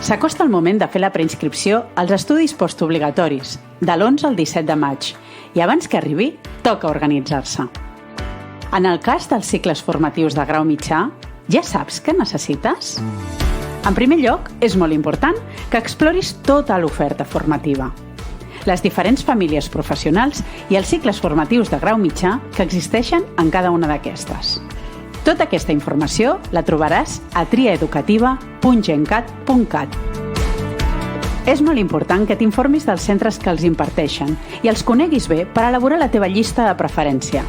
S'acosta el moment de fer la preinscripció als estudis postobligatoris, de l'11 al 17 de maig, i abans que arribi, toca organitzar-se. En el cas dels cicles formatius de grau mitjà, ja saps què necessites? En primer lloc, és molt important que exploris tota l'oferta formativa. Les diferents famílies professionals i els cicles formatius de grau mitjà que existeixen en cada una d'aquestes. Tota aquesta informació la trobaràs a triaeducativa.gencat.cat. És molt important que t'informis dels centres que els imparteixen i els coneguis bé per elaborar la teva llista de preferència.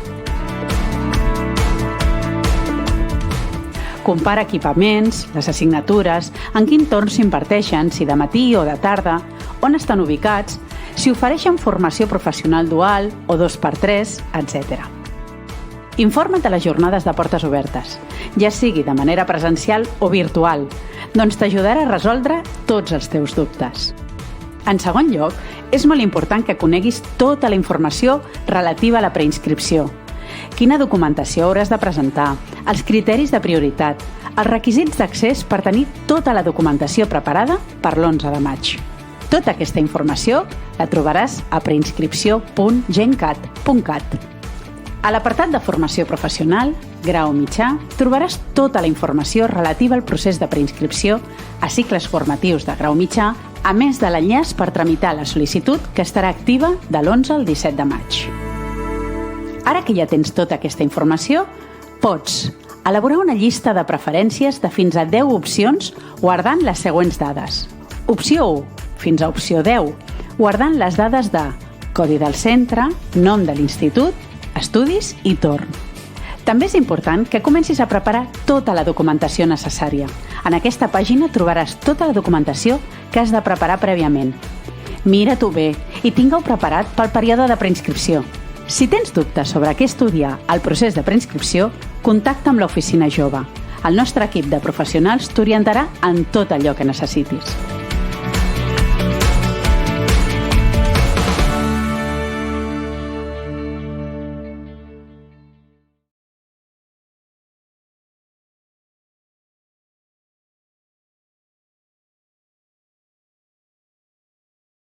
Compara equipaments, les assignatures, en quin torn s'imparteixen, si de matí o de tarda, on estan ubicats, si ofereixen formació professional dual o 2x3, etc. Informa't de les jornades de portes obertes, ja sigui de manera presencial o virtual, doncs t'ajudarà a resoldre tots els teus dubtes. En segon lloc, és molt important que coneguis tota la informació relativa a la preinscripció. Quina documentació hauràs de presentar, els criteris de prioritat, els requisits d'accés per tenir tota la documentació preparada per l'11 de maig. Tota aquesta informació la trobaràs a preinscripció.gencat.cat. A l'apartat de formació professional, grau mitjà, trobaràs tota la informació relativa al procés de preinscripció a cicles formatius de grau mitjà, a més de l'enllaç per tramitar la sol·licitud que estarà activa de l'11 al 17 de maig. Ara que ja tens tota aquesta informació, pots elaborar una llista de preferències de fins a 10 opcions guardant les següents dades. Opció 1, fins a opció 10, guardant les dades de codi del centre, nom de l'institut, estudis i torn. També és important que comencis a preparar tota la documentació necessària. En aquesta pàgina trobaràs tota la documentació que has de preparar prèviament. Mira-t'ho bé i tinga-ho preparat pel període de preinscripció. Si tens dubtes sobre què estudiar al procés de preinscripció, contacta amb l'Oficina Jove. El nostre equip de professionals t'orientarà en tot allò que necessitis.